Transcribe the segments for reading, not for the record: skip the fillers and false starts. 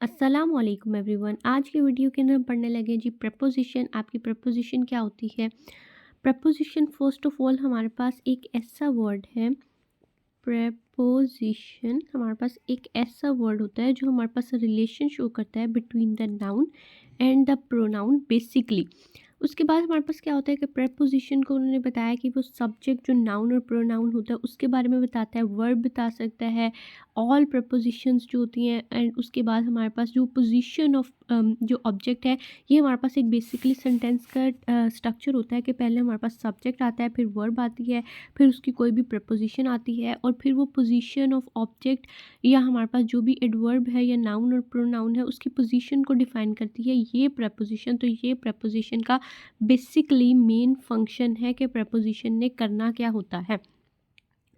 अस्सलाम वालेकुम एवरीवन। आज के वीडियो के अंदर हम पढ़ने लगे जी प्रपोजिशन। आपकी प्रपोजिशन क्या होती है? प्रपोजिशन फर्स्ट ऑफ ऑल हमारे पास एक ऐसा वर्ड है। प्रपोजिशन हमारे पास एक ऐसा वर्ड होता है जो हमारे पास रिलेशन शो करता है between the noun and the pronoun basically. उसके बाद हमारे पास क्या होता है कि प्रपोजिशन को उन्होंने बताया कि वो सब्जेक्ट जो नाउन और प्रोनाउन होता है उसके बारे में बताता है, वर्ब बता सकता है, ऑल प्रपोजिशंस जो होती हैं। एंड उसके बाद हमारे पास जो पोजीशन ऑफ जो ऑब्जेक्ट है, ये हमारे पास एक बेसिकली सेंटेंस का स्ट्रक्चर होता है कि पहले हमारे पास सब्जेक्ट आता है, फिर वर्ब आती है, फिर उसकी कोई भी प्रपोजिशन आती है और फिर वो पोजीशन ऑफ ऑब्जेक्ट या हमारे पास जो भी एडवर्ब है या नाउन और प्रोनाउन है उसकी पोजीशन को डिफाइन करती है ये प्रपोजिशन। तो ये प्रपोजिशन का बेसिकली मेन फंक्शन है कि प्रपोजिशन ने करना क्या होता है।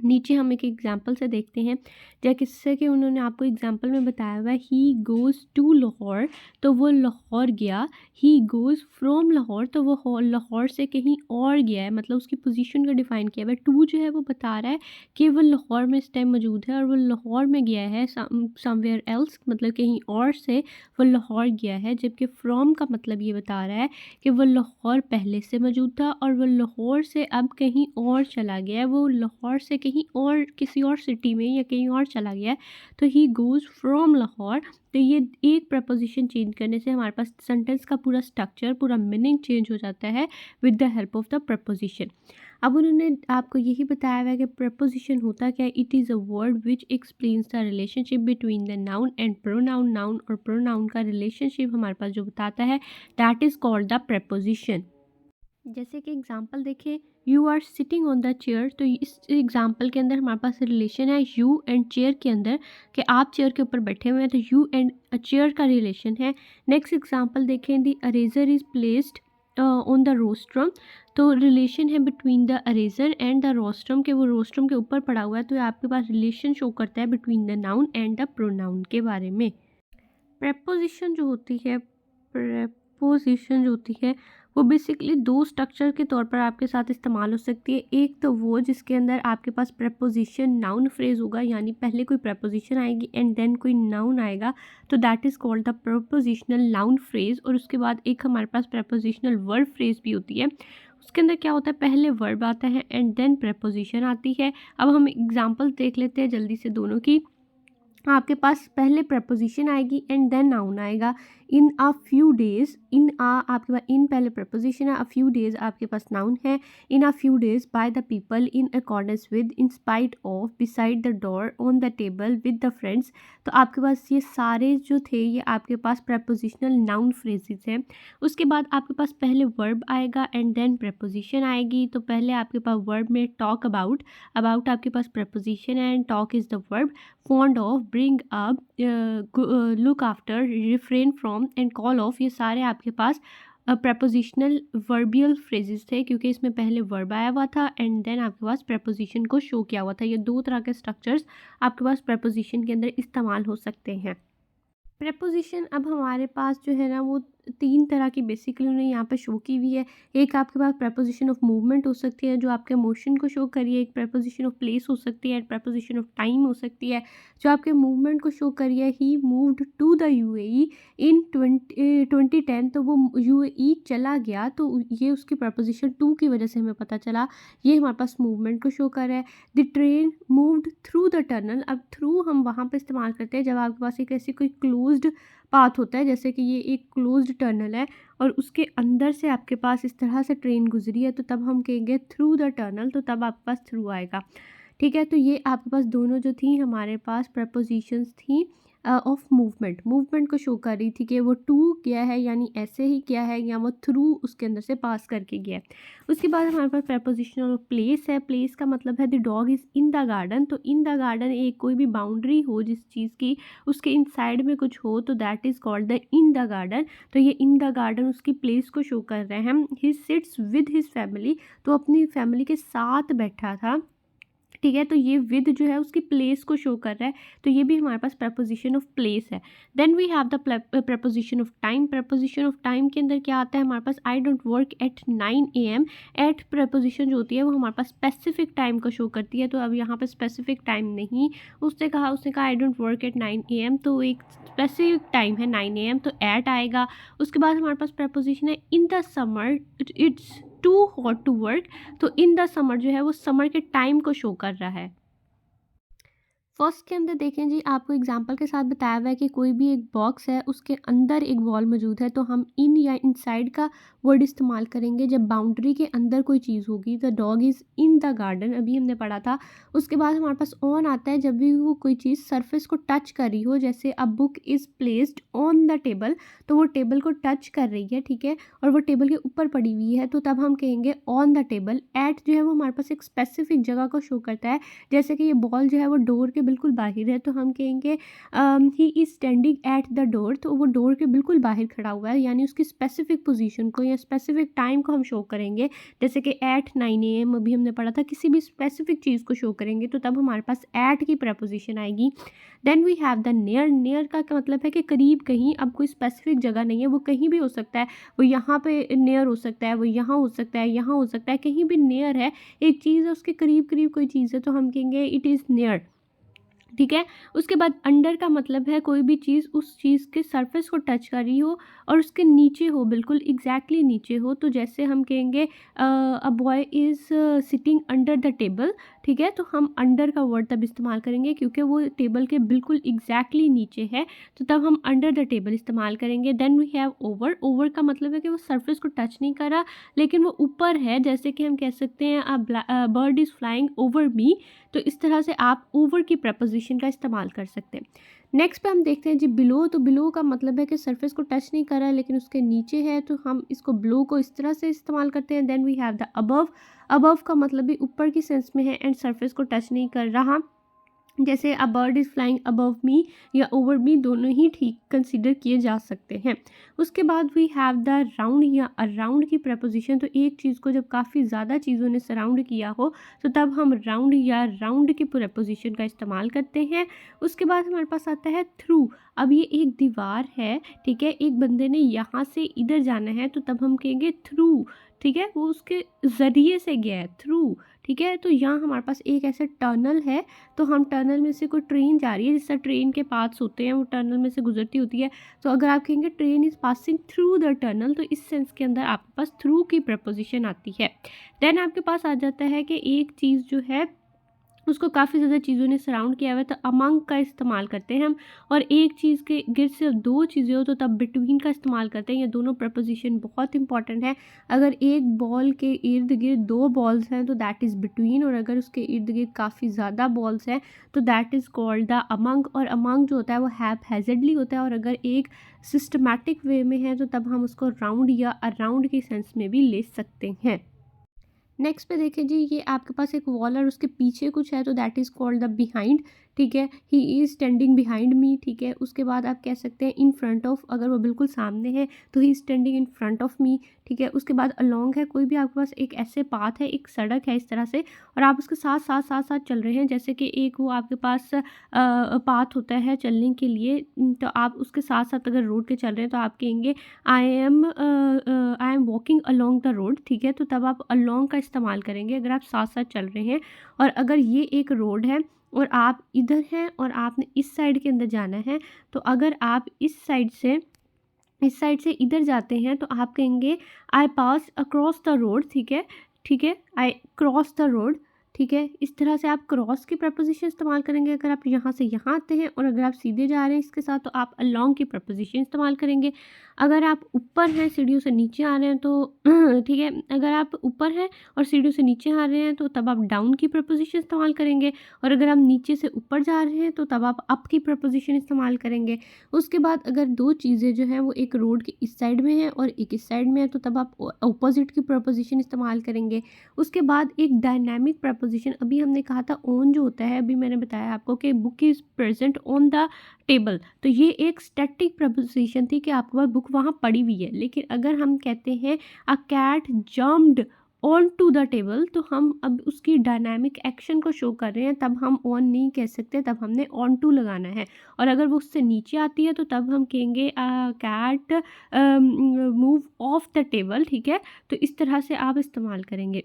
नीचे हम एक एग्जाम्पल से देखते हैं, जैसे कि उन्होंने आपको एग्जाम्पल में बताया हुआ है ही गोज़ टू लाहौर, तो वो लाहौर गया। ही गोज़ फ्रॉम लाहौर, तो वो लाहौर से कहीं और गया है, मतलब उसकी पोजीशन को डिफाइन किया हुआ है। टू जो है वो बता रहा है कि वो लाहौर में इस टाइम मौजूद है और वो लाहौर में गया है समवेयर एल्स, मतलब कहीं और से वो लाहौर गया है। जबकि फ्रॉम का मतलब ये बता रहा है कि वो लाहौर पहले से मौजूद था और वो लाहौर से अब कहीं और चला गया है, वो लाहौर से कहीं और किसी और सिटी में या कहीं और चला गया है। तो ही गोज़ फ्रॉम लाहौर। तो ये एक प्रपोजिशन चेंज करने से हमारे पास सेंटेंस का पूरा स्ट्रक्चर, पूरा मीनिंग चेंज हो जाता है with the help of the preposition. अब उन्होंने आपको यही बताया हुआ है कि प्रपोजिशन होता क्या है। It is a word which explains the relationship between the noun and pronoun. Noun और प्रोनाउन का रिलेशनशिप हमारे पास जो बताता है that is called the preposition. जैसे कि एग्जाम्पल देखें, you are sitting on the chair, तो इस एग्जाम्पल के अंदर हमारे पास रिलेशन है यू एंड चेयर के अंदर, कि आप चेयर के ऊपर बैठे हुए हैं, तो यू एंड चेयर का रिलेशन है। नेक्स्ट एग्जाम्पल देखें, the eraser is placed on the rostrum, तो रिलेशन है between the eraser and the rostrum, के वो रोस्ट्रम के ऊपर पड़ा हुआ है, तो आपके पास रिलेशन शो करता है between the noun and the pronoun के बारे में। प्रपोजिशन जो होती है, प्रपोजिशन जो होती है वो बेसिकली दो स्ट्रक्चर के तौर पर आपके साथ इस्तेमाल हो सकती है। एक तो वो जिसके अंदर आपके पास प्रपोजिशन नाउन फ्रेज होगा, यानी पहले कोई प्रपोजिशन आएगी एंड देन कोई नाउन आएगा, तो that is called the prepositional noun phrase. और उसके बाद एक हमारे पास प्रपोजिशनल वर्ब फ्रेज भी होती है। उसके अंदर क्या होता है, पहले वर्ब आता है एंड देन प्रपोजिशन आती है। अब हम एग्जाम्पल देख लेते हैं जल्दी से दोनों की। आपके पास पहले प्रपोजिशन आएगी एंड देन नाउन आएगा। इन अ फ्यू डेज, इन आ आपके पास इन पहले प्रपोजिशन है, अ फ्यू डेज आपके पास नाउन है। In a few days by the people, in accordance with, in spite of, beside the door, on the table, with the friends. तो आपके पास ये सारे जो थे ये आपके पास प्रपोजिशनल नाउन फ्रेजेस हैं। उसके बाद आपके पास पहले वर्ब आएगा एंड देन प्रपोजिशन आएगी। तो पहले आपके पास वर्ब में टॉक अबाउट, अबाउट आपके पास प्रपोजिशन है and talk is the verb. Fond of, bring up, look after, refrain from and call of, ये सारे आपके पास प्रपोजिशनल वर्बियल फ्रेजेस थे, क्योंकि इसमें पहले वर्ब आया हुआ था एंड देन आपके पास प्रपोजिशन को शो किया हुआ था। ये दो तरह के स्ट्रक्चर्स आपके पास प्रपोजिशन के अंदर इस्तेमाल हो सकते हैं। प्रपोजिशन अब हमारे पास जो है ना वो तीन तरह की बेसिकली उन्हें यहाँ पे शो की हुई है। एक आपके पास प्रपोजिशन ऑफ मूवमेंट हो सकती है जो आपके मोशन को शो करिए, एक प्रपोजिशन ऑफ प्लेस हो सकती है, प्रपोजिशन ऑफ टाइम हो सकती है जो आपके मूवमेंट को शो करिए। ही मूव्ड टू द यूएई इन 2010, तो वो यूएई चला गया, तो ये उसकी प्रपोजिशन टू की वजह से हमें पता चला, ये हमारे पास मूवमेंट को शो कर रहा है। The train moved through the tunnel, अब थ्रू हम वहाँ पर इस्तेमाल करते हैं जब आपके पास एक ऐसी कोई क्लोज्ड पाथ होता है, जैसे कि ये एक क्लोज्ड टनल है और उसके अंदर से आपके पास इस तरह से ट्रेन गुजरी है, तो तब हम कहेंगे थ्रू द टनल, तो तब आपके पास थ्रू आएगा। ठीक है, तो ये आपके पास दोनों जो थी हमारे पास प्रपोजिशंस थी ऑफ मूवमेंट, मूवमेंट को शो कर रही थी कि वो टू गया है यानी ऐसे ही किया है, या वो थ्रू उसके अंदर से पास करके गया है। उसके बाद हमारे पास प्रपोजिशन ऑफ प्लेस है। प्लेस का मतलब है the dog is in the garden, तो इन द गार्डन एक कोई भी बाउंड्री हो जिस चीज़ की, उसके इनसाइड में कुछ हो, तो that is called the in the garden. तो ये इन द गार्डन उसकी प्लेस को शो कर रहे हैं। He sits with his family, तो अपनी फैमिली के साथ बैठा था। ठीक है। तो ये विद जो है उसकी प्लेस को शो कर रहा है, तो ये भी हमारे पास प्रपोजिशन ऑफ प्लेस है। Then we have the preposition of time. Preposition of time के अंदर क्या आता है हमारे पास, I don't work at 9 AM। At preposition जो होती है वो हमारे पास स्पेसिफिक टाइम को शो करती है, तो अब यहाँ पर स्पेसिफिक टाइम नहीं, उसने कहा आई डोंट वर्क एट 9 AM, तो एक स्पेसिफिक टाइम है 9 AM, तो एट आएगा। उसके बाद हमारे पास प्रपोजिशन है in the summer it's too hot to work, तो इन द समर जो है वो समर के टाइम को शो कर रहा है। फर्स्ट के अंदर देखें जी, आपको एग्जांपल के साथ बताया हुआ है कि कोई भी एक बॉक्स है उसके अंदर एक बॉल मौजूद है, तो हम इन या इनसाइड का वर्ड इस्तेमाल करेंगे जब बाउंड्री के अंदर कोई चीज़ होगी। The dog is in the garden, अभी हमने पढ़ा था। उसके बाद हमारे पास ऑन आता है जब भी वो कोई चीज़ सरफेस को टच कर रही हो, जैसे a book is placed on the table, तो वो टेबल को टच कर रही है, ठीक है, और वो टेबल के ऊपर पड़ी हुई है, तो तब हम कहेंगे ऑन द टेबल। एट जो है वो हमारे पास एक स्पेसिफिक जगह को शो करता है, जैसे कि ये बॉल जो है वो डोर के बिल्कुल बाहर है, तो हम कहेंगे he is standing at the door, तो वो डोर के बिल्कुल बाहर खड़ा हुआ है, यानी उसकी स्पेसिफिक पोजीशन को या स्पेसिफिक टाइम को हम शो करेंगे। जैसे कि एट 9 AM अभी हमने पढ़ा था, किसी भी स्पेसिफिक चीज़ को शो करेंगे तो तब हमारे पास एट की प्रपोजिशन आएगी। Then we have the near. Near का क्या मतलब है कि करीब, कहीं, अब कोई स्पेसिफिक जगह नहीं है, वो कहीं भी हो सकता है, वो यहाँ पे नियर हो सकता है, वो यहाँ हो सकता है, यहाँ हो सकता है, कहीं भी नियर है, एक चीज़ है उसके करीब करीब कोई चीज़ है, तो हम कहेंगे इट इज़ नियर, ठीक है। उसके बाद अंडर का मतलब है कोई भी चीज़ उस चीज़ के सरफेस को टच कर रही हो और उसके नीचे हो, बिल्कुल एग्जैक्टली नीचे हो, तो जैसे हम कहेंगे a boy is sitting under the table, ठीक है, तो हम अंडर का वर्ड तब इस्तेमाल करेंगे क्योंकि वो टेबल के बिल्कुल एग्जैक्टली नीचे है, तो तब हम अंडर द टेबल इस्तेमाल करेंगे। Then we have over. Over का मतलब है कि वो सरफेस को टच नहीं कर रहा लेकिन वो ऊपर है, जैसे कि हम कह सकते हैं a bird is flying over me, तो इस तरह से आप ओवर की प्रपोजिशन का इस्तेमाल कर सकते हैं। नेक्स्ट पे हम देखते हैं जी बिलो। तो बिलो का मतलब है कि सरफेस को टच नहीं कर रहा है लेकिन उसके नीचे है, तो हम इसको बिलो को इस तरह से इस्तेमाल करते हैं। Then we have the above. Above का मतलब भी ऊपर की सेंस में है एंड सरफेस को टच नहीं कर रहा, जैसे a bird is flying above मी या ओवर मी, दोनों ही ठीक कंसीडर किए जा सकते हैं। उसके बाद वी हैव द राउंड या अराउंड की प्रपोजिशन। तो एक चीज़ को जब काफ़ी ज़्यादा चीज़ों ने सराउंड किया हो तो तब हम राउंड या राउंड की प्रपोजिशन का इस्तेमाल करते हैं। उसके बाद हमारे पास आता है थ्रू। अब ये एक दीवार है, ठीक है, एक बंदे ने यहाँ से इधर जाना है, तो तब हम कहेंगे थ्रू, ठीक है, वो उसके ज़रिए से गया है, थ्रू, ठीक है। तो यहाँ हमारे पास एक ऐसा टनल है, तो हम टनल में से कोई ट्रेन जा रही है, जिससे ट्रेन के पार्ट्स होते हैं वो टनल में से गुजरती होती है, तो अगर आप कहेंगे train is passing through the tunnel, तो इस सेंस के अंदर आपके पास थ्रू की प्रपोजिशन आती है। देन आपके पास आ जाता है कि एक चीज़ जो है उसको काफ़ी ज़्यादा चीज़ों ने सराउंड किया हुआ है, तो अमंग का इस्तेमाल करते हैं हम, और एक चीज़ के गिर्द सिर्फ दो चीज़ें हो तो तब बिटवीन का इस्तेमाल करते हैं। ये दोनों प्रपोजिशन बहुत इंपॉर्टेंट है। अगर एक बॉल के इर्द गिर्द दो बॉल्स हैं तो दैट इज़ बिटवीन, और अगर उसके इर्द गिर्द काफ़ी ज़्यादा बॉल्स हैं तो that is called the among. और अमंग जो होता है वो हैज़र्डली होता है, और अगर एक सिस्टमैटिक वे में है तो तब हम उसको राउंड या अराउंड की सेंस में भी ले सकते हैं। नेक्स्ट पे देखिए जी, ये आपके पास एक वॉल और उसके पीछे कुछ है, तो that is called the behind, ठीक है। He is standing behind me, ठीक है। उसके बाद आप कह सकते हैं इन फ्रंट ऑफ, अगर वो बिल्कुल सामने है तो ही is standing in front of me, ठीक है। उसके बाद अलोंग है, कोई भी आपके पास एक ऐसे पाथ है, एक सड़क है इस तरह से, और आप उसके साथ साथ साथ साथ चल रहे हैं, जैसे कि एक वो आपके पास पाथ होता है चलने के लिए, तो आप उसके साथ साथ अगर रोड के चल रहे हैं तो आप कहेंगे I am walking along the road, ठीक है, तो तब आप अलोंग का इस्तेमाल करेंगे अगर आप साथ साथ चल रहे हैं। और अगर ये एक रोड है और आप इधर हैं और आपने इस साइड के अंदर जाना है, तो अगर आप इस साइड से इधर जाते हैं तो आप कहेंगे आई पास अक्रॉस द रोड, ठीक है, ठीक है, आई क्रॉस द रोड, ठीक है। इस तरह से आप क्रॉस की प्रपोजिशन इस्तेमाल करेंगे अगर आप यहाँ से यहाँ आते हैं, और अगर आप सीधे जा रहे हैं इसके साथ तो आप अलोंग की प्रपोजिशन इस्तेमाल करेंगे। अगर आप ऊपर हैं सीढ़ियों से नीचे आ रहे हैं तो ठीक है, अगर आप ऊपर हैं और सीढ़ियों से नीचे आ रहे हैं तो तब आप डाउन की प्रपोजिशन इस्तेमाल करेंगे, और अगर आप नीचे से ऊपर जा रहे हैं तो तब आप अप की प्रपोजिशन इस्तेमाल करेंगे। उसके बाद अगर दो चीज़ें जो हैं वो एक रोड के इस साइड में है और एक इस साइड में है, तो तब आप अपोजिट की प्रपोजिशन इस्तेमाल करेंगे। उसके बाद एक डायनामिक प्रपोजिशन, अभी हमने कहा था ऑन जो होता है, अभी मैंने बताया आपको कि book is present on the table, तो ये एक स्टैटिक प्रपोजिशन थी कि आपके पास बुक वहाँ पड़ी हुई है। लेकिन अगर हम कहते हैं a cat jumped on to the table, तो हम अब उसकी डायनामिक एक्शन को शो कर रहे हैं, तब हम ऑन नहीं कह सकते, तब हमने ऑन टू लगाना है। और अगर वो उससे नीचे आती है तो तब हम कहेंगे cat move off the table, ठीक है। तो इस तरह से आप इस्तेमाल करेंगे।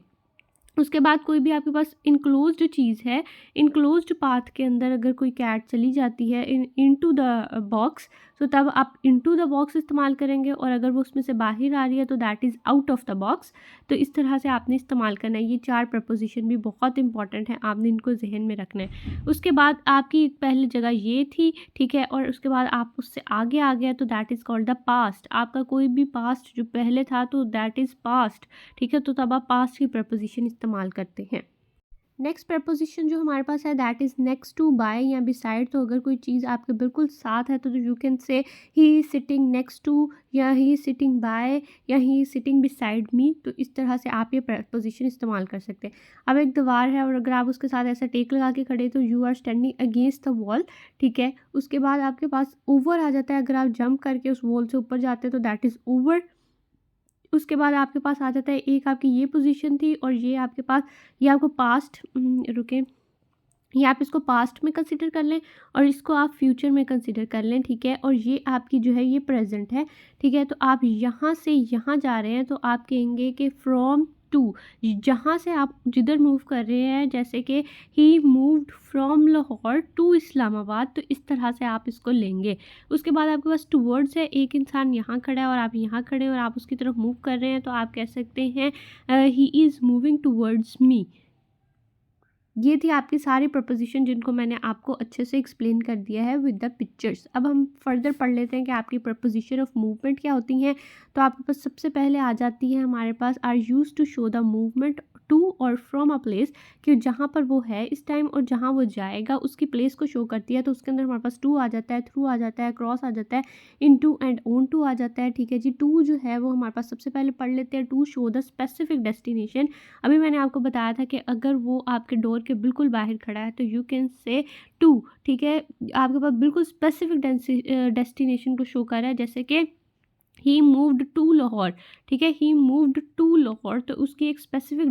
उसके बाद कोई भी आपके पास इनक्लोज्ड चीज़ है, इनक्लोज्ड पाथ के अंदर अगर कोई कैट चली जाती है इनटू द बॉक्स, तो तब आप इनटू द बॉक्स इस्तेमाल करेंगे। और अगर वो उसमें से बाहर आ रही है तो that is out of the box. तो इस तरह से आपने इस्तेमाल करना है। ये 4 प्रपोजिशन भी बहुत इंपॉर्टेंट हैं, आपने इनको जहन में रखना है। उसके बाद आपकी पहली जगह ये थी, ठीक है, और उसके बाद आप उससे आगे आ गया तो that is called the past. आपका कोई भी पास्ट जो पहले था तो दैट इज़ पास्ट, ठीक है। तो तब आप पास्ट की प्रपोजिशन इस्तेमाल करते हैं। नेक्स्ट प्रपोजिशन जो हमारे पास है that is next to, by या बिसाइड। तो अगर कोई चीज़ आपके बिल्कुल साथ है तो you can say he is sitting next to, या ही इज़ सिटिंग बाय, या he is sitting beside me. तो इस तरह से आप ये प्रपोजिशन इस्तेमाल कर सकते हैं। अब एक दीवार है और अगर आप उसके साथ ऐसा टेक लगा के खड़े तो you are standing against the wall, ठीक है। उसके बाद आपके पास ओवर आ जाता है, अगर आप जंप करके उस वॉल से ऊपर जाते हैं तो दैट इज़ ओवर। उसके बाद आपके पास आ जाता है, एक आपकी ये पोजीशन थी और ये आपके पास, ये आपको पास्ट, रुके, ये आप इसको पास्ट में कंसिडर कर लें और इसको आप फ्यूचर में कंसिडर कर लें, ठीक है। और ये आपकी जो है ये प्रेजेंट है, ठीक है। तो आप यहाँ से यहाँ जा रहे हैं तो आप कहेंगे कि फ्रॉम टू, जहाँ से आप जिधर मूव कर रहे हैं, जैसे कि he moved from Lahore to Islamabad, तो इस तरह से आप इसको लेंगे। उसके बाद आपके पास टूवर्ड्स है, एक इंसान यहाँ खड़ा है और आप यहाँ खड़े हैं और आप उसकी तरफ मूव कर रहे हैं, तो आप कह सकते हैं he is moving towards me. ये थी आपकी सारी प्रपोजिशन जिनको मैंने आपको अच्छे से एक्सप्लेन कर दिया है विद द पिक्चर्स। अब हम फर्दर पढ़ लेते हैं कि आपकी प्रपोजिशन ऑफ मूवमेंट क्या होती हैं। तो आपके पास सबसे पहले आ जाती है हमारे पास are used to show the movement to or from a place, कि जहाँ पर वो है इस टाइम और जहाँ वो जाएगा उसकी प्लेस को शो करती है। तो उसके अंदर हमारे पास टू आ जाता है, थ्रू आ जाता है, क्रॉस आ जाता है, इन टू एंड ऑन टू आ जाता है, ठीक है जी। टू जो है वो हमारे पास सबसे पहले पढ़ लेते हैं, to show the specific destination. अभी मैंने आपको बताया था कि अगर वो आपके डोर के बिल्कुल बाहर खड़ा है तो यू कैन से टू, ठीक है। आपके पास बिल्कुल स्पेसिफिक डेस्टिनेशन को शो कर रहा है, जैसे कि ही मूव्ड टू लाहौर, ठीक है। ही मूव्ड टू लाहौर, तो उसकी एक स्पेसिफिक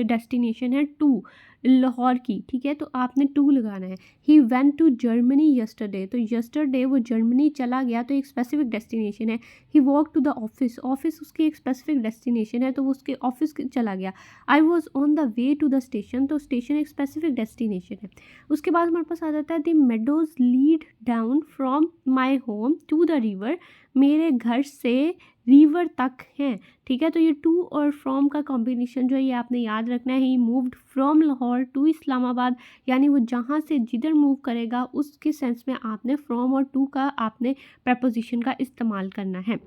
डेस्टिनेशन है टू, लाहौर की, ठीक है। तो आपने टू लगाना है। He went to Germany yesterday, तो यस्टरडे वो जर्मनी चला गया, तो एक स्पेसिफिक डेस्टिनेशन है। He walk to the office, office उसकी एक स्पेसिफिक डेस्टिनेशन है, तो वो उसके ऑफिस चला गया। I was on the way to the station, तो स्टेशन एक स्पेसिफिक डेस्टिनेशन है। उसके बाद हमारे पास आ जाता है the meadows lead down from my home to the river, मेरे घर से रिवर तक हैं, ठीक है। तो ये टू और फ्रॉम का कॉम्बिनेशन जो है ये आपने याद रखना है। He moved from Lahore to Islamabad, यानी वो जहाँ से जिधर मूव करेगा उसके सेंस में आपने फ्रॉम और टू का आपने प्रपोजिशन का इस्तेमाल करना है।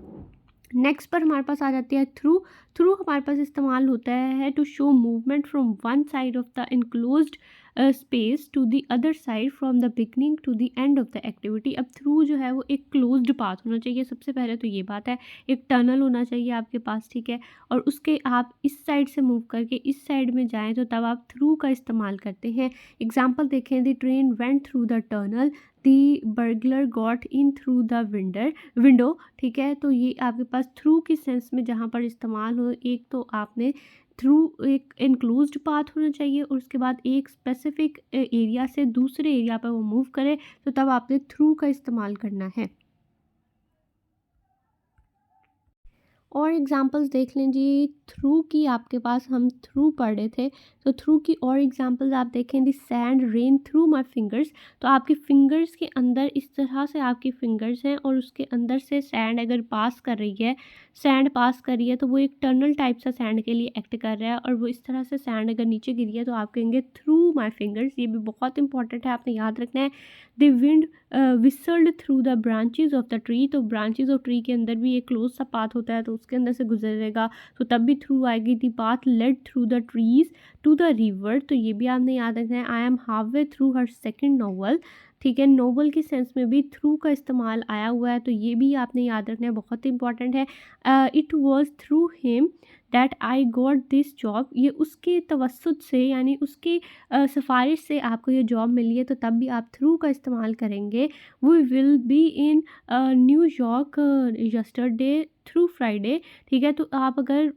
नेक्स्ट पर हमारे पास आ जाती है थ्रू। थ्रू हमारे पास इस्तेमाल होता है to show movement from one side of the enclosed space to the other side from the beginning to the end of the activity. अब थ्रू जो है वो एक क्लोज्ड पाथ होना चाहिए, सबसे पहले तो ये बात है। एक टनल होना चाहिए आपके पास, ठीक है। और उसके आप इस साइड से मूव करके इस साइड में जाएं तो तब आप थ्रू का इस्तेमाल करते हैं। एग्जाम्पल देखें, the train went through the tunnel, the burglar got in through the window, ठीक है। तो ये आपके पास थ्रू की सेंस में जहाँ पर इस्तेमाल हो, एक तो आपने थ्रू एक इनक्लोज्ड पाथ होना चाहिए और उसके बाद एक स्पेसिफिक एरिया से दूसरे एरिया पर वो मूव करे, तो तब आपने थ्रू का इस्तेमाल करना है। और एग्जांपल्स देख लें जी, थ्रू की आपके पास हम थ्रू पढ़ रहे थे, तो थ्रू की और एग्जांपल्स आप देखें, दी sand rain through my fingers. तो आपकी फिंगर्स के अंदर इस तरह से आपकी फिंगर्स हैं और उसके अंदर से सैंड अगर पास कर रही है, सैंड पास कर रही है तो वो एक टनल टाइप सा सैंड के लिए एक्ट कर रहा है। और वो इस तरह से सैंड अगर नीचे गिरी है तो आप कहेंगे थ्रू माई फिंगर्स। ये भी बहुत इंपॉर्टेंट है, आपने याद रखना है। The wind whistled through the branches of the tree, तो ब्रांचेज ऑफ ट्री के अंदर भी एक क्लोज सा पाथ होता है तो उसके अंदर से गुजरेगा, तो तब भी थ्रू आएगी। The path led through the trees to the river, तो ये भी आपने याद रखना है। I am half way through her second novel, ठीक है। नोवेल के सेंस में भी थ्रू का इस्तेमाल आया हुआ है, तो ये भी आपने याद रखना है, बहुत इंपॉर्टेंट है। It was through him that I got this job, ये उसके तवस्सुत से यानी उसकी सिफारिश से आपको ये जॉब मिली है, तो तब भी आप थ्रू का इस्तेमाल करेंगे। We will be in New York yesterday through Friday, ठीक है। तो आप अगर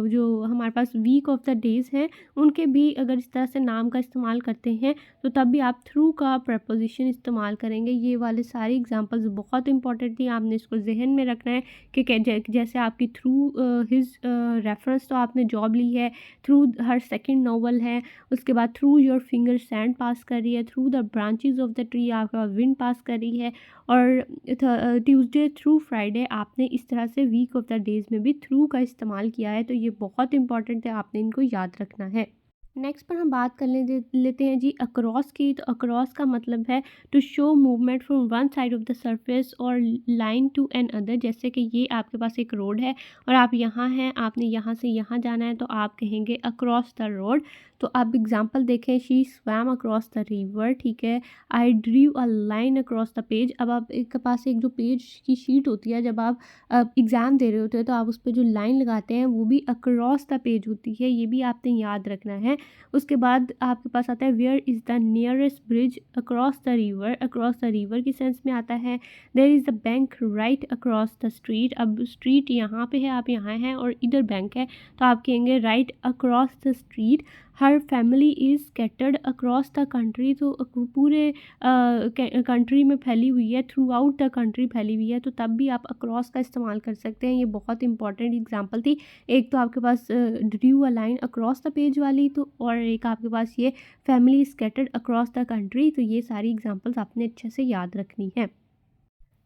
जो हमारे पास वीक ऑफ द डेज़ हैं उनके भी अगर इस तरह से नाम का इस्तेमाल करते हैं तो तब भी आप थ्रू का प्रपोजिशन इस्तेमाल करेंगे। ये वाले सारी एग्जांपल्स बहुत इंपॉर्टेंट थी, आपने इसको जहन में रखना है कि जैसे आपकी थ्रू हिज रेफरेंस तो आपने जॉब ली है, थ्रू हर सेकंड नॉवल है, उसके बाद थ्रू योर फिंगर सैंड पास कर रही है, through the branches of the tree आपका विंड पास कर रही है, और ट्यूसडे थ्रू फ्राइडे आपने इस तरह से वीक ऑफ द डेज़ में भी थ्रू का इस्तेमाल किया है। तो ये बहुत इंपॉर्टेंट है, आपने इनको याद रखना है। नेक्स्ट पर हम बात कर लेते हैं जी अक्रॉस की। तो अक्रॉस का मतलब है to show movement from one side of the surface और लाइन टू एन अदर। जैसे कि ये आपके पास एक रोड है और आप यहाँ हैं, आपने यहाँ से यहाँ जाना है, तो आप कहेंगे अक्रॉस द रोड। तो आप एग्जांपल देखें, she swam across the river, ठीक है। I drew a line across the page. अब आप के पास एक जो पेज की शीट होती है, जब आप एग्ज़ाम दे रहे होते हैं तो आप उस पर जो लाइन लगाते हैं वो भी अक्रॉस द पेज होती है, ये भी आपने याद रखना है। उसके बाद आपके पास आता है where is the nearest bridge across the river. Across the river की सेंस में आता है। There is a bank right across the street. अब स्ट्रीट यहाँ पे है, आप यहाँ हैं और इधर बैंक है, तो आप कहेंगे right across the street. Her family is scattered across the country. तो पूरे कंट्री में फैली हुई है, थ्रू आउट द कंट्री फैली हुई है, तो तब भी आप अक्रॉस का इस्तेमाल कर सकते हैं। ये बहुत इंपॉर्टेंट एग्जांपल थी। एक तो आपके पास drew a line across the page वाली, तो और एक आपके पास ये family scattered across the country. तो ये सारी एग्जांपल्स आपने अच्छे से याद रखनी है।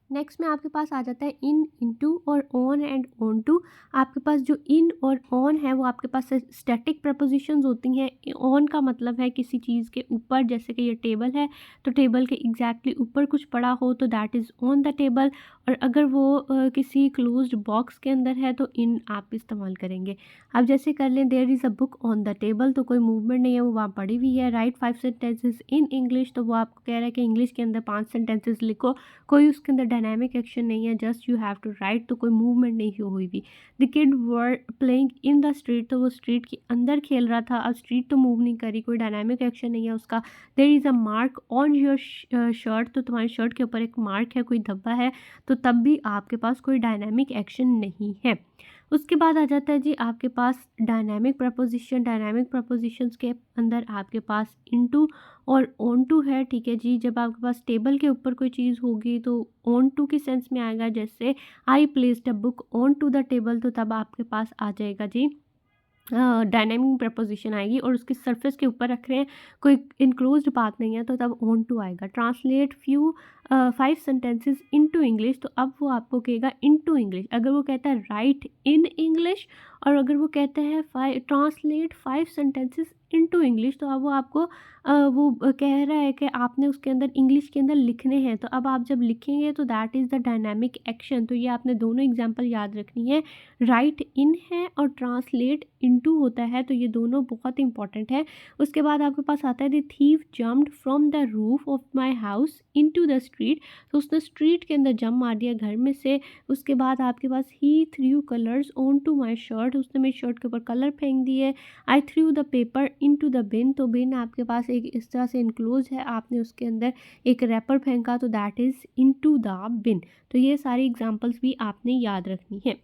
नेक्स्ट में आपके पास आ जाता है इन, इनटू और ऑन एंड ऑन टू। आपके पास जो इन और ऑन है वो आपके पास स्टैटिक प्रपोजिशंस होती हैं। ऑन का मतलब है किसी चीज़ के ऊपर, जैसे कि ये टेबल है तो टेबल के एग्जैक्टली ऊपर कुछ पड़ा हो तो that is on the table. और अगर वो किसी क्लोज्ड बॉक्स के अंदर है तो इन आप इस्तेमाल करेंगे। अब जैसे कर लें there is a book on the table, तो कोई मूवमेंट नहीं है, वो वहाँ पड़ी हुई है। राइट 5 सेंटेंसेस इन इंग्लिश, तो वो आपको कह रहा है कि इंग्लिश के अंदर 5 सेंटेंसेस लिखो, कोई उसके अंदर डायनामिक एक्शन नहीं है, just you have to write, तो कोई मूवमेंट नहीं हुई भी। The kid were playing in the street, तो वो स्ट्रीट के अंदर खेल रहा था। अब स्ट्रीट तो मूव नहीं करी, कोई डायनामिक एक्शन नहीं है उसका। There is a mark on your shirt, तो तुम्हारी शर्ट के ऊपर एक मार्क है, कोई धब्बा है, तो तब भी आपके पास कोई डायनामिक एक्शन नहीं है। उसके बाद आ जाता है जी आपके पास डायनामिक प्रपोजिशन। डायनामिक प्रपोजिशंस के अंदर आपके पास इनटू और ऑन टू है, ठीक है जी। जब आपके पास टेबल के ऊपर कोई चीज़ होगी तो ऑन टू की सेंस में आएगा। जैसे I placed a book on to the table, तो तब आपके पास आ जाएगा जी डायनामिक प्रपोजिशन आएगी। और उसके सरफेस के ऊपर रख रहे हैं, कोई इनक्लोज्ड बात नहीं है, तो तब ऑन टू आएगा। ट्रांसलेट 5 सेंटेंसेस इनटू इंग्लिश, तो अब वो आपको कहेगा इनटू इंग्लिश। अगर वो कहता है राइट इन इंग्लिश, और अगर वो कहता है ट्रांसलेट 5 सेंटेंसेस इनटू इंग्लिश, तो अब वो आपको कह रहा है कि आपने उसके अंदर इंग्लिश के अंदर लिखने हैं। तो अब आप जब लिखेंगे तो that is the dynamic action. तो ये आपने दोनों एग्जांपल याद रखनी है। राइट इन है और ट्रांसलेट इनटू होता है, तो ये दोनों बहुत इंपॉर्टेंट है। उसके बाद आपके पास आता है the thief jumped from the roof of my house into the street, तो उसने स्ट्रीट के अंदर जंप मार दिया घर में से। उसके बाद आपके पास he threw colours on to my shirt, उसने मेरी शर्ट के ऊपर कलर फेंक दिए। I threw the paper into the bin, तो बिन आपके पास एक इस तरह से इनक्लोज है, आपने उसके अंदर एक रैपर फेंका, तो that is into the bin. तो ये सारी एग्जांपल्स भी आपने याद रखनी है।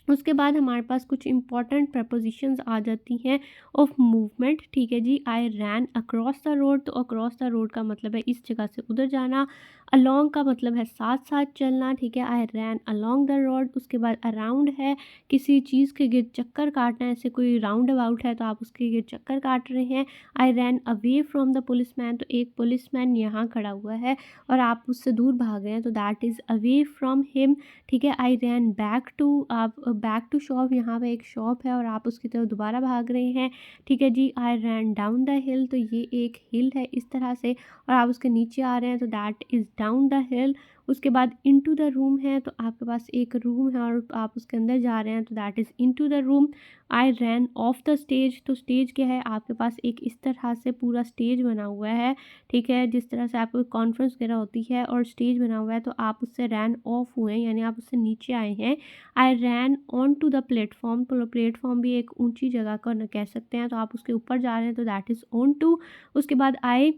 उसके बाद हमारे पास कुछ इंपॉर्टेंट प्रपोजिशंस आ जाती हैं ऑफ मूवमेंट, ठीक है जी। आई रैन अक्रॉस द रोड, तो अक्रॉस द रोड का मतलब है इस जगह से उधर जाना। अलोंग का मतलब है साथ साथ चलना, ठीक है। आई रैन अलोंग द रोड। उसके बाद अराउंड है किसी चीज़ के गिर्द चक्कर काटना, ऐसे कोई राउंड अबाउट है तो आप उसके गिर्द चक्कर काट रहे हैं। I ran away from the policeman, तो एक पुलिसमैन यहाँ खड़ा हुआ है और आप उससे दूर भाग रहे हैं, तो that is away from him, ठीक है। आई रैन बैक टू, आप बैक टू शॉप, यहाँ पे एक शॉप है और आप उसकी तरफ दोबारा भाग रहे हैं, ठीक है जी। आई रैन डाउन द हिल, तो ये एक हिल है इस तरह से और आप उसके नीचे आ रहे हैं, तो दैट इज़ डाउन द हिल। उसके बाद इनटू द रूम है, तो आपके पास एक रूम है और आप उसके अंदर जा रहे हैं, तो that is into the room. I ran off the stage, तो स्टेज क्या है, आपके पास एक इस तरह से पूरा स्टेज बना हुआ है, ठीक है, जिस तरह से आपको कॉन्फ्रेंस वगैरह होती है और स्टेज बना हुआ है, तो आप उससे रैन ऑफ हुए हैं, यानी आप उससे नीचे आए हैं। I rain on to the platform, तो प्लेटफॉर्म भी एक ऊंची जगह का न कह सकते हैं, तो आप उसके ऊपर जा रहे हैं, तो दैट इज़ ऑन टू। उसके बाद I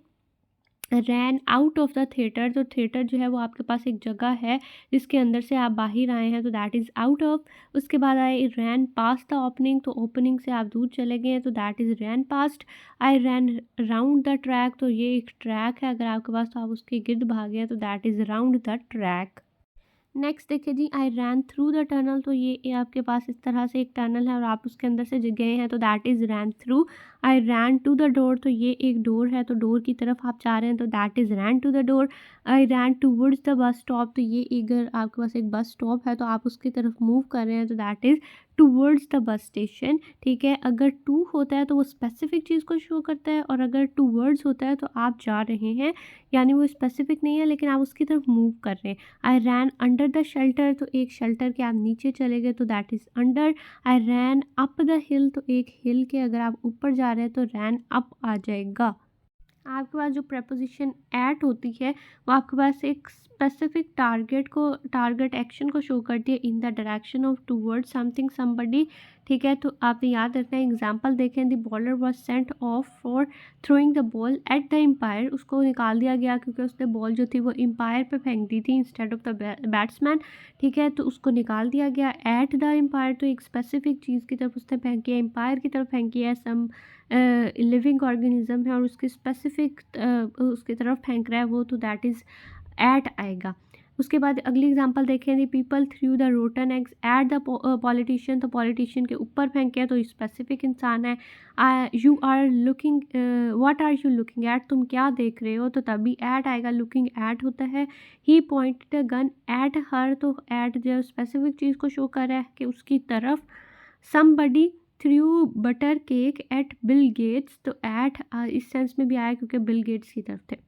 ran out of the theatre, तो थिएटर जो है वो आपके पास एक जगह है जिसके अंदर से आप बाहर आए हैं, तो दैट इज़ आउट ऑफ। उसके बाद I ran past the opening, तो ओपनिंग से आप दूर चले गए हैं, तो that is ran past. I ran round the track, तो ये एक ट्रैक है अगर आपके पास, तो आप उसके गिर्द भागे हैं, तो that is round the track. Next देखिए जी, आई रैन थ्रू द टनल, तो ये आपके पास इस तरह से एक टनल है और आप उसके अंदर से गए हैं, तो that is ran through. I ran to the door, तो ये एक डोर है, तो डोर की तरफ आप जा रहे हैं, तो that is ran to the door. I ran towards the bus stop, तो ये अगर आपके पास एक बस स्टॉप है तो आप उसकी तरफ मूव कर रहे हैं, तो that is towards the bus station, ठीक है। अगर टू होता है तो वो स्पेसिफिक चीज़ को शो करता है, और अगर टूवर्ड्स होता है तो आप जा रहे हैं, यानी वो स्पेसिफिक नहीं है लेकिन आप उसकी तरफ मूव कर रहे हैं। I ran under the shelter, तो एक शेल्टर के आप नीचे चले गए, तो that is under. I ran up the hill, तो एक हिल के अगर आप ऊपर जा रहे हैं तो रैन अप आ जाएगा। आपके पास जो प्रेपोजिशन एट होती है वो आपके पास एक स्पेसिफिक टारगेट एक्शन को शो करती है in the direction of towards something somebody, ठीक है। तो आपने याद रखना है, एग्जांपल देखें, the bowler was sent off for throwing the ball at the umpire, उसको निकाल दिया गया क्योंकि उसने बॉल जो थी वो एम्पायर पे फेंक दी थी इंस्टेड ऑफ द बैट्समैन, ठीक है, तो उसको निकाल दिया गया। एट द एम्पायर, तो एक स्पेसिफिक चीज़ की तरफ उसने फेंकी है, एम्पायर की तरफ फेंकी है, सम लिविंग ऑर्गेनिज्म है और उसकी स्पेसिफिक उसकी तरफ फेंक रहा है वो, तो दैट इज़ एट आएगा। उसके बाद अगली एग्जांपल देखें, the people threw the rotten eggs at the politician, तो पॉलिटिशियन के ऊपर फेंके हैं, तो स्पेसिफिक इंसान है। You are looking, what are you looking at, तुम क्या देख रहे हो, तो तभी एट आएगा, लुकिंग एट होता है। He pointed a gun at her, तो एट जो स्पेसिफिक चीज़ को शो कर रहा है कि उसकी तरफ। Somebody threw butter cake at Bill Gates, तो एट इस सेंस में भी आया क्योंकि बिल गेट्स की तरफ थे।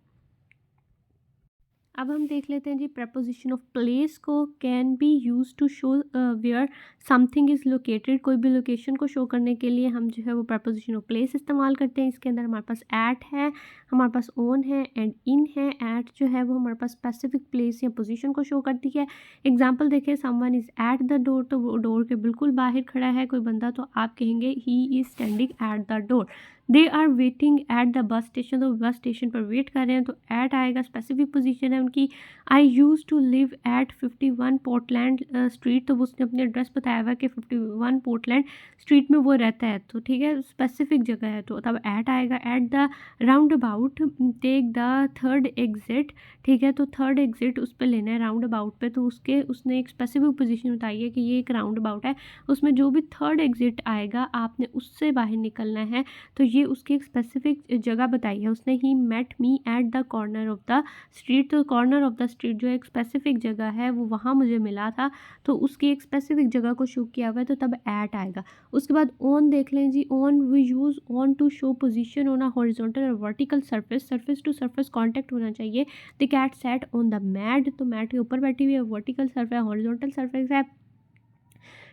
अब हम देख लेते हैं जी प्रपोजिशन ऑफ प्लेस को। Can be use to show where something is located, कोई भी लोकेशन को शो करने के लिए हम जो है वो प्रपोजिशन ऑफ प्लेस इस्तेमाल करते हैं। इसके अंदर हमारे पास एट है, हमारे पास ओन है एंड इन है। एट जो है वो हमारे पास स्पेसिफिक प्लेस या पोजीशन को शो करती है। एग्जांपल देखिए, someone is eight the door, तो वो डोर के बिल्कुल बाहर खड़ा है कोई बंदा, तो आप कहेंगे he is standing at the door. They are waiting at the bus station, तो बस स्टेशन पर वेट कर रहे हैं, तो एट आएगा, स्पेसिफिक पोजीशन है उनकी। I used to live at 51 Portland Street, तो उसने अपने एड्रेस बताया हुआ कि 51 पोर्टलैंड स्ट्रीट में वो रहता है, तो ठीक है, स्पेसिफिक जगह है, तो तब एट आएगा। At the round about tech the third exit, ठीक है, तो थर्ड एग्जिट उस पर लेना है राउंड अबाउट पे, तो उसने एक स्पेसिफिक पोजीशन बताई है कि ये एक राउंड अबाउट है, उसमें जो भी थर्ड एग्जिट आएगा आपने उससे बाहर निकलना है, तो ये उसकी एक स्पेसिफिक जगह बताई है उसने। He met me at the corner of the street, तो कॉर्नर ऑफ द स्ट्रीट जो एक स्पेसिफिक जगह है वो वहाँ मुझे मिला था, तो उसकी एक स्पेसिफिक जगह को शो किया हुआ है, तो तब एट आएगा। उसके बाद ऑन देख लें जी। On we use on to show position on a horizontal or vertical surface, surface to surface contact होना चाहिए। The cat sat on the mat, तो मैट के ऊपर बैठी हुई है, वर्टिकल सरफेस हॉरिजॉन्टल सरफेस है,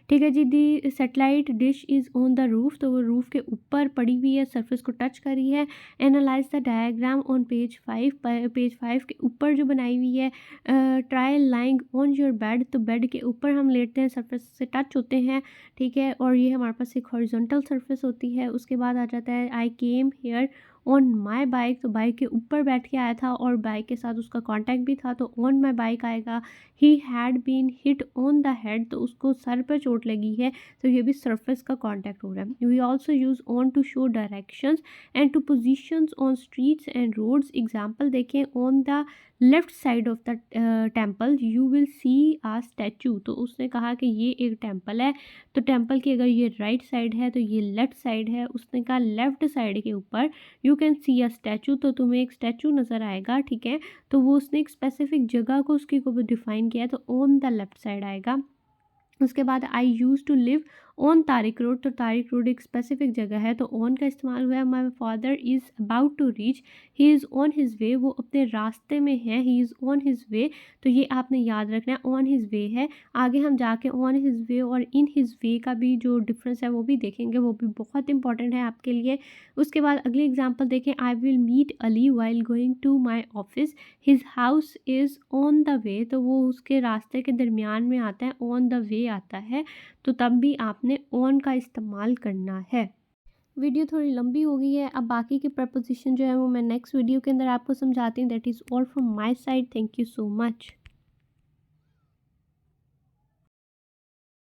ठीक है जी। The satellite dish is on the roof, तो वो रूफ के ऊपर पड़ी हुई है, सरफेस को टच करी है। Analyse the diagram on page 5, page 5 के ऊपर जो बनाई हुई है। Try lying on your bed, तो बेड के ऊपर हम लेटते हैं, सरफेस से टच होते हैं, ठीक है, और ये हमारे पास एक हॉरिजॉन्टल सरफेस होती है। उसके बाद आ जाता है I came here on my bike, तो बाइक के ऊपर बैठ के आया था और बाइक के साथ उसका कांटेक्ट भी था, तो ऑन माई बाइक आएगा। He had been hit on the head, तो उसको सर पर चोट लगी है, तो ये भी सरफेस का कांटेक्ट हो रहा है। We also use on to show directions and to positions on streets and roads. Example देखें, on the left side of the temple you will see a statue, तो उसने कहा कि ये एक टेम्पल है, तो टेम्पल की अगर ये राइट साइड है तो ये लेफ्ट साइड है, उसने कहा लेफ्ट साइड के ऊपर you can see a statue, तो तुम्हें एक स्टैचू नज़र आएगा, ठीक है, तो वो उसने एक स्पेसिफिक जगह को उसकी को डिफाइन किया है, तो ऑन द लेफ्ट साइड आएगा। उसके बाद I used to live on Tariq road, तो तारिक रोड एक स्पेसिफिक जगह है, तो ऑन का इस्तेमाल हुआ है। My father is about to reach, he is on his way, वो अपने रास्ते में है, he is on his way, तो ये आपने याद रखना है, ऑन हिज वे है। आगे हम जाके ऑन हिज वे और इन हिज वे का भी जो डिफरेंस है वो भी देखेंगे, वो भी बहुत इंपॉर्टेंट है आपके लिए। उसके बाद अगली एग्जांपल देखें, I will meet Ali while going to my office, his house is on the way, तो वो उसके रास्ते के दरमियान में आता है, ऑन द वे आता है, तो तब भी आपने ऑन का इस्तेमाल करना है। वीडियो थोड़ी लंबी हो गई है, अब बाकी के प्रपोजिशन जो है वो मैं नेक्स्ट वीडियो के अंदर आपको समझाती हूँ। That is all from my side, thank you so much.